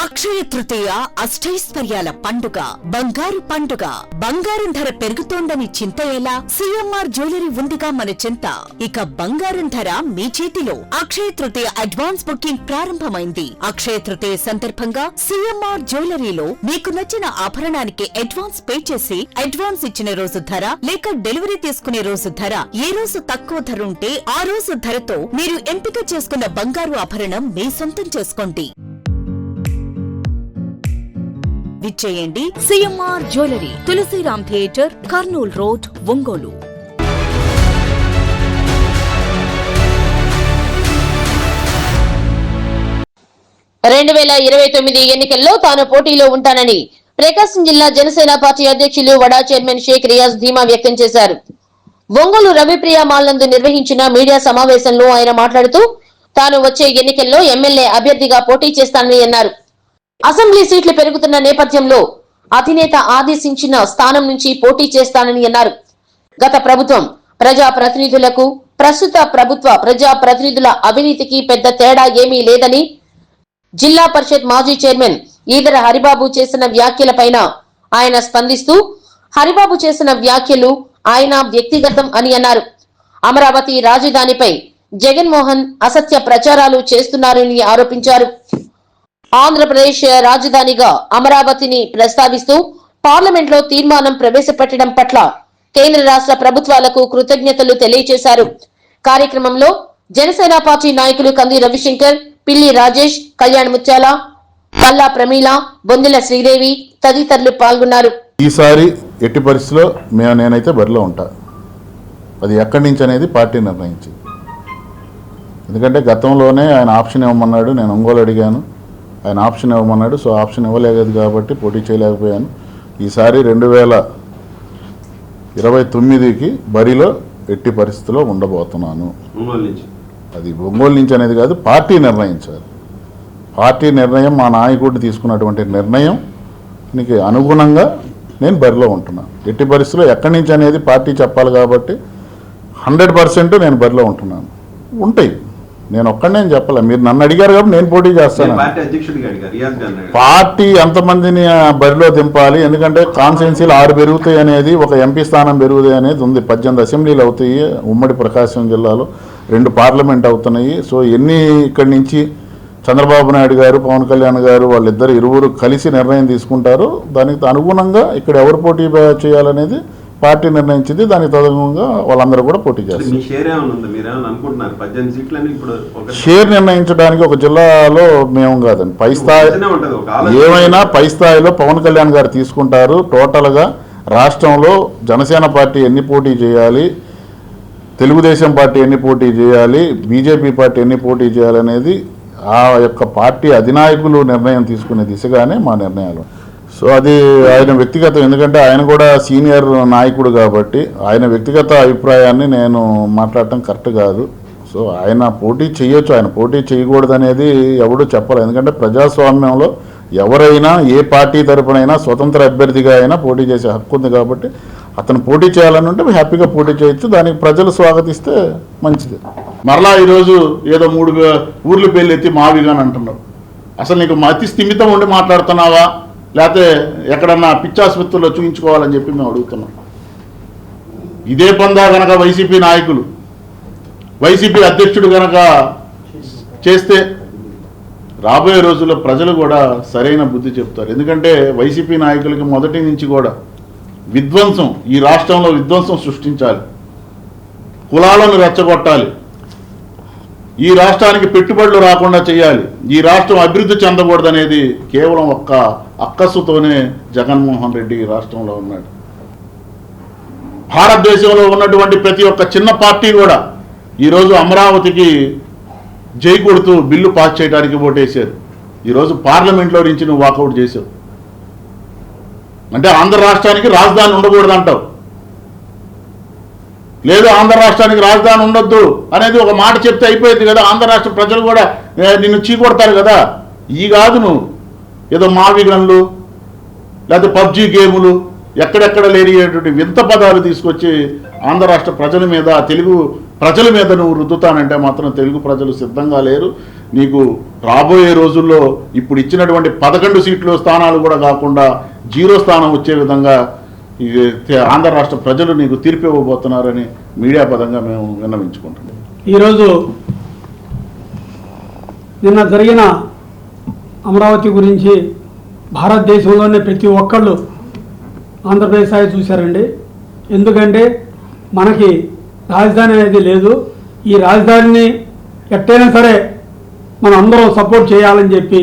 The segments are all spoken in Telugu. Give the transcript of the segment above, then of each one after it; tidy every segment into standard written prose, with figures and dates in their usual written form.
అక్షయ తృతీయ అష్టైశ్వర్యాల పండుగ, బంగారు పండుగ. బంగారం ధర పెరుగుతోందని చింత ఎలా? సిఎంఆర్ జ్యువెలరీ ఉందిగా మన చింత. ఇక బంగారం ధర మీ చేతిలో. అక్షయ తృతీయ అడ్వాన్స్ బుకింగ్ ప్రారంభమైంది. అక్షయ తృతీయ సందర్భంగా సిఎంఆర్ జ్యువెలరీలో మీకు నచ్చిన ఆభరణానికి అడ్వాన్స్ పే చేసి, అడ్వాన్స్ ఇచ్చిన రోజు ధర లేక డెలివరీ తీసుకునే రోజు ధర, ఏ రోజు తక్కువ ధర ఉంటే ఆ రోజు ధరతో మీరు ఎంపిక చేసుకున్న బంగారు ఆభరణం మీ సొంతం చేసుకోండి. విచ్చేయండి CMR jewellery, Tulasiram theatre, Kurnool road, Ongole. ఎన్నికల్లో తాను పోటీలో ఉంటానని ప్రకాశం జిల్లా జనసేన పార్టీ అధ్యక్షులు వడా చైర్మన్ షేక్ రియాజ్ ధీమా వ్యక్తం చేశారు. ఒంగోలు రవిప్రియ మాల్ నందు నిర్వహించిన మీడియా సమావేశంలో ఆయన మాట్లాడుతూ తాను వచ్చే ఎన్నికల్లో ఎమ్మెల్యే అభ్యర్థిగా పోటీ చేస్తానని అన్నారు. అసెంబ్లీ సీట్లు పెరుగుతున్న నేపథ్యంలో అధినేత ఆదేశించిన స్థానం నుంచి పోటీ చేస్తానని అన్నారు. గత ప్రభుత్వం ప్రజాప్రతినిధులకు, ప్రస్తుత ప్రభుత్వ ప్రజాప్రతినిధుల అవినీతికి పెద్ద తేడా ఏమీ లేదని, జిల్లా పరిషత్ మాజీ చైర్మన్ ఈదర హరిబాబు చేసిన వ్యాఖ్యలపైన ఆయన స్పందిస్తూ హరిబాబు చేసిన వ్యాఖ్యలు ఆయన వ్యక్తిగతం అని అన్నారు. అమరావతి రాజధానిపై జగన్మోహన్ అసత్య ప్రచారాలు చేస్తున్నారని ఆరోపించారు. ఆంధ్రప్రదేశ్ రాజధానిగా అమరావతిని ప్రస్తావిస్తూ పార్లమెంట్లో తీర్మానం ప్రవేశపెట్టడం పట్ల కేంద్ర రాష్ట్ర ప్రభుత్వాలకు కృతజ్ఞతలు తెలియజేశారు. కార్యక్రమంలో జనసేన పార్టీ నాయకులు కంది రవిశంకర్, పిల్లి రాజేష్, కళ్యాణ్ ముత్యాల, పల్లా ప్రమీల, బొందిల శ్రీదేవి తదితరులు పాల్గొన్నారు. ఈసారి ఎట్టి పరిస్థితిలో నేనైతే బరిలో ఉంటా. అది ఎక్కడి నుంచి అనేది పార్టీ నిర్ణయించింది. ఎందుకంటే గతంలోనే ఆయన ఆప్షన్ ఇవ్వమన్నాడు, నేను ఒంగోలు అడిగాను, ఆయన ఆప్షన్ ఇవ్వమన్నాడు. సో ఆప్షన్ ఇవ్వలేదు కాబట్టి పోటీ చేయలేకపోయాను. ఈసారి 2029కి బరిలో ఎట్టి పరిస్థితిలో ఉండబోతున్నాను. అది ఒంగోలు నుంచి అనేది కాదు, పార్టీ నిర్ణయించారు. పార్టీ నిర్ణయం, మా నాయకుడు తీసుకున్నటువంటి నిర్ణయానికి అనుగుణంగా నేను బరిలో ఉంటున్నాను. ఎట్టి పరిస్థితిలో ఎక్కడి నుంచి అనేది పార్టీ చెప్పాలి కాబట్టి 100% నేను బరిలో ఉంటున్నాను. ఉంటాయి, నేను ఒక్కడనే చెప్పలే, మీరు నన్ను అడిగారు కాబట్టి నేను పోటీ చేస్తాను. పార్టీ ఎంతమందిని బరిలో దింపాలి, ఎందుకంటే కాన్స్టిట్యున్సీలు 6 పెరుగుతాయి అనేది, ఒక ఎంపీ స్థానం పెరుగుతాయి అనేది ఉంది. 18 అసెంబ్లీలు అవుతాయి ఉమ్మడి ప్రకాశం జిల్లాలో, 2 పార్లమెంట్ అవుతున్నాయి. సో ఎన్ని ఇక్కడి నుంచి చంద్రబాబు నాయుడు గారు, పవన్ కళ్యాణ్ గారు వాళ్ళిద్దరు ఇరువురు కలిసి నిర్ణయం తీసుకుంటారు. దానికి అనుగుణంగా ఇక్కడ ఎవరు పోటీ చేయాలనేది పార్టీ నిర్ణయించింది. దానికి తదనుగుణంగా వాళ్ళందరూ కూడా పోటీ చేస్తారు. షేర్ నిర్ణయించడానికి ఒక జిల్లాలో మేము కాదండి, పై స్థాయి ఏమైనా పై స్థాయిలో పవన్ కళ్యాణ్ గారు తీసుకుంటారు. టోటల్గా రాష్ట్రంలో జనసేన పార్టీ ఎన్ని పోటీ చేయాలి, తెలుగుదేశం పార్టీ ఎన్ని పోటీ చేయాలి, బీజేపీ పార్టీ ఎన్ని పోటీ చేయాలనేది ఆ యొక్క పార్టీ అధినాయకులు నిర్ణయం తీసుకునే దిశగానే మా నిర్ణయాలు. సో అది ఆయన వ్యక్తిగతం, ఎందుకంటే ఆయన కూడా సీనియర్ నాయకుడు కాబట్టి ఆయన వ్యక్తిగత అభిప్రాయాన్ని నేను మాట్లాడటం కరెక్ట్ కాదు. సో ఆయన పోటీ చేయొచ్చు, ఆయన పోటీ చేయకూడదు అనేది ఎవడు చెప్పాలి. ఎందుకంటే ప్రజాస్వామ్యంలో ఎవరైనా ఏ పార్టీ తరపునైనా స్వతంత్ర అభ్యర్థిగా అయినా పోటీ చేసే హక్కు ఉంది కాబట్టి అతను పోటీ చేయాలని ఉంటే హ్యాపీగా పోటీ చేయొచ్చు. దానికి ప్రజలు స్వాగతిస్తే మంచిది. మరలా ఈరోజు ఏదో 3 ఊర్లు పేర్లు ఎత్తి మావిగాని అంటున్నావు. అసలు నీకు అతి స్థిమితం ఉండి మాట్లాడుతున్నావా, లేకపోతే ఎక్కడన్నా పిచ్చాసుపత్రుల్లో చూపించుకోవాలని చెప్పి మేము అడుగుతున్నాం. ఇదే పందా గనక వైసీపీ నాయకులు, వైసీపీ అధ్యక్షుడు గనక చేస్తే రాబోయే రోజుల్లో ప్రజలు కూడా సరైన బుద్ధి చెప్తారు. ఎందుకంటే వైసీపీ నాయకులకి మొదటి నుంచి కూడా విధ్వంసం, ఈ రాష్ట్రంలో విధ్వంసం సృష్టించాలి, కులాలను రెచ్చగొట్టాలి, ఈ రాష్ట్రానికి పెట్టుబడులు రాకుండా చేయాలి, ఈ రాష్ట్రం అభివృద్ధి చెందకూడదనేది కేవలం ఒక్క అక్కసుతోనే జగన్మోహన్ రెడ్డి ఈ రాష్ట్రంలో ఉన్నాడు. భారతదేశంలో ఉన్నటువంటి ప్రతి ఒక్క చిన్న పార్టీ కూడా ఈరోజు అమరావతికి జై కొడుతూ బిల్లు పాస్ చేయడానికి ఓటేశారు. ఈరోజు పార్లమెంట్లో నుంచి నువ్వు వాకౌట్ చేసావు అంటే ఆంధ్ర రాష్ట్రానికి రాజధాని ఉండకూడదు అంటావు. లేదు ఆంధ్ర రాష్ట్రానికి రాజధాని ఉండొద్దు అనేది ఒక మాట చెప్తే అయిపోయింది కదా. ఆంధ్ర రాష్ట్ర ప్రజలు కూడా నిన్ను చీకొడతారు కదా. ఈ కాదు నువ్వు ఏదో మావి గన్లు లేకపోతే పబ్జీ గేములు ఎక్కడెక్కడ లేనిటువంటి వింత పదాలు తీసుకొచ్చి ఆంధ్ర రాష్ట్ర ప్రజల మీద, తెలుగు ప్రజల మీద నువ్వు రుద్దుతానంటే మాత్రం తెలుగు ప్రజలు సిద్ధంగా లేరు. నీకు రాబోయే రోజుల్లో ఇప్పుడు ఇచ్చినటువంటి 11 సీట్లు స్థానాలు కూడా కాకుండా 0 స్థానం వచ్చే విధంగా ఈ ఆంధ్ర రాష్ట్ర ప్రజలు నీకు తీర్పు ఇవ్వబోతున్నారని మీడియా పదంగా మేము విన్నవించుకుంటున్నాం. ఈరోజు నిన్న జరిగిన అమరావతి గురించి భారతదేశంలోనే ప్రతి ఒక్కళ్ళు ఆంధ్రప్రదేశ్ స్థాయి చూశారండి. ఎందుకంటే మనకి రాజధాని అనేది లేదు. ఈ రాజధానిని ఎట్టయినా సరే మనం అందరం సపోర్ట్ చేయాలని చెప్పి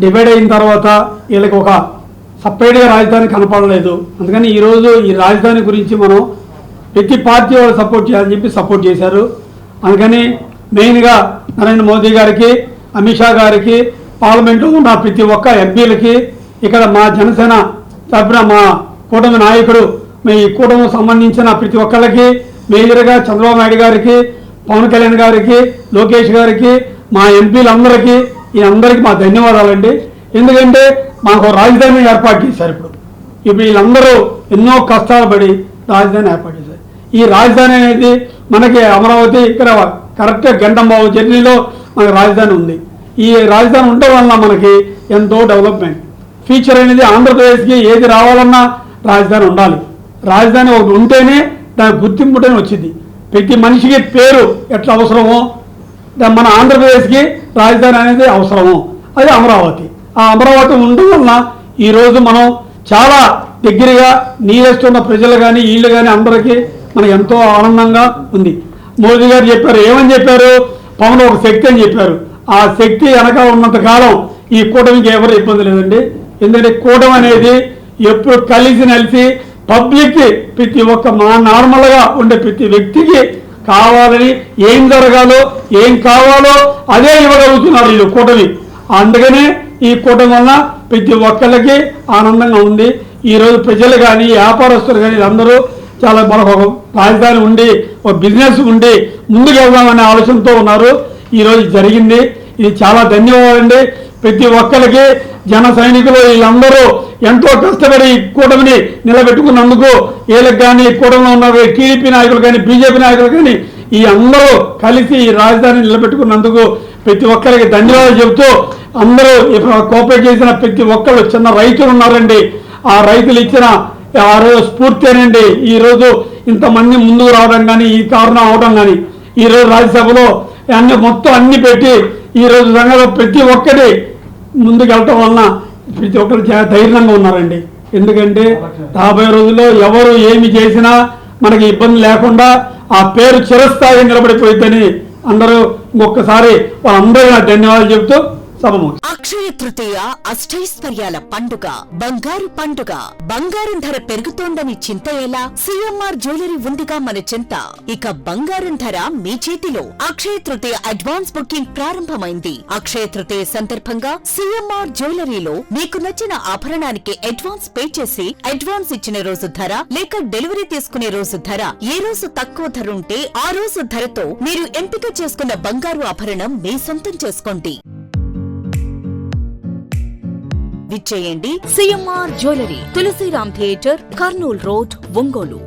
డివైడ్ అయిన తర్వాత వీళ్ళకి ఒక సపరేట్గా రాజధాని కనపడలేదు. అందుకని ఈరోజు ఈ రాజధాని గురించి మనం ప్రతి పార్టీ వాళ్ళు సపోర్ట్ చేయాలని చెప్పి సపోర్ట్ చేశారు. అందుకని మెయిన్గా నరేంద్ర మోదీ గారికి, అమిత్ షా గారికి, పార్లమెంట్లో ఉన్న ప్రతి ఒక్క ఎంపీలకి, ఇక్కడ మా జనసేన తరఫున మా కూటమి నాయకుడు, మీ కూటమికి సంబంధించిన ప్రతి ఒక్కళ్ళకి, మేజర్గా చంద్రబాబు నాయుడు గారికి, పవన్ కళ్యాణ్ గారికి, లోకేష్ గారికి, మా ఎంపీలందరికీ ఈ అందరికీ మా ధన్యవాదాలండి. ఎందుకంటే మాకు రాజధాని ఏర్పాటు చేశారు. ఇప్పుడు వీళ్ళందరూ ఎన్నో కష్టాలు పడి రాజధాని ఏర్పాటు చేశారు. ఈ రాజధాని అనేది మనకి అమరావతి ఇక్కడ కరెక్ట్గా గంటంబాబు జర్నీలో మనకి రాజధాని ఉంది. ఈ రాజధాని ఉండడం వల్ల మనకి ఎంతో డెవలప్మెంట్ ఫీచర్ అనేది ఆంధ్రప్రదేశ్కి ఏది రావాలన్నా రాజధాని ఉండాలి. రాజధాని ఒకటి ఉంటేనే దాని గుర్తింపుటనే వచ్చింది. ప్రతి మనిషికి పేరు ఎట్లా అవసరమో మన ఆంధ్రప్రదేశ్కి రాజధాని అనేది అవసరము. అది అమరావతి. ఆ అమరావతి ఉండడం వలన ఈరోజు మనం చాలా దగ్గరగా నీరెస్తున్న ప్రజలు కానీ వీళ్ళు కానీ అందరికీ మనకు ఎంతో ఆనందంగా ఉంది. మోదీ గారు చెప్పారు, ఏమని చెప్పారు, పవన్ ఒక శక్తి అని చెప్పారు. ఆ శక్తి వెనక ఉన్నంత కాలం ఈ కూటమికి ఎవరు ఇబ్బంది లేదండి. ఎందుకంటే కూటమి అనేది ఎప్పుడు కలిసి నలిసి పబ్లిక్కి ప్రతి ఒక్క నార్మల్గా ఉండే ప్రతి వ్యక్తికి కావాలని ఏం జరగాలో ఏం కావాలో అదే ఇవ్వగలుగుతున్నారు వీళ్ళు కూటమి. అందుకనే ఈ కూటమి వలన ప్రతి ఒక్కళ్ళకి ఆనందంగా ఉంది. ఈరోజు ప్రజలు కానీ వ్యాపారస్తులు కానీ అందరూ చాలా మనకు ఒక రాజధాని ఉండి ఒక బిజినెస్ ఉండి ముందుకు వెళ్దామనే ఆలోచనతో ఉన్నారు. ఈరోజు జరిగింది. ఇది చాలా ధన్యవాదాలండి. ప్రతి ఒక్కరికి జన సైనికులు వీళ్ళందరూ ఎంతో కష్టపడి కూటమిని నిలబెట్టుకున్నందుకు వీళ్ళకి కానీ కూటమిలో ఉన్న టీడీపీ నాయకులు కానీ బీజేపీ నాయకులు కానీ ఈ అందరూ కలిసి ఈ రాజధాని నిలబెట్టుకున్నందుకు ప్రతి ఒక్కరికి ధన్యవాదాలు చెబుతూ అందరూ కోఆపరేట్ చేసిన ప్రతి ఒక్కరు చిన్న రైతులు ఉన్నారండి. ఆ రైతులు ఇచ్చిన ఆ రోజు స్ఫూర్తేనండి ఈరోజు ఇంతమంది ముందుకు రావడం కానీ ఈ కారణం అవడం కానీ ఈరోజు రాజ్యసభలో అన్ని మొత్తం అన్ని పెట్టి ఈరోజు సంఘంలో ప్రతి ఒక్కటి ముందుకు వెళ్ళటం వలన ప్రతి ఒక్కరు ధైర్యంగా ఉన్నారండి. ఎందుకంటే రాబోయే రోజుల్లో ఎవరు ఏమి చేసినా మనకి ఇబ్బంది లేకుండా ఆ పేరు చిరస్థాయి నిలబడిపోయిందని అందరూ ఇంకొకసారి వాళ్ళందరూ ధన్యవాదాలు చెబుతూ అక్షయ తృతీయ అష్టైశ్వర్యాల పండుగ, బంగారు పండుగ. బంగారం ధర పెరుగుతోందని చింత ఎలా? సిఎంఆర్ జ్యువెలరీ ఉందిగా మన చింత. ఇక బంగారం ధర మీ చేతిలో. అక్షయ తృతీయ అడ్వాన్స్ బుకింగ్ ప్రారంభమైంది. అక్షయ తృతీయ సందర్భంగా సిఎంఆర్ జ్యువెలరీలో మీకు నచ్చిన ఆభరణానికి అడ్వాన్స్ పే చేసి అడ్వాన్స్ ఇచ్చిన రోజు ధర లేక డెలివరీ తీసుకునే రోజు ధర ఏ రోజు తక్కువ ధర ఉంటే ఆ రోజు ధరతో మీరు ఎంపిక చేసుకున్న బంగారు ఆభరణం మీ సొంతం చేసుకోండి. విచ్చేయండి CMR jewellery, Tulasiram theatre, Kurnool road, Ongole.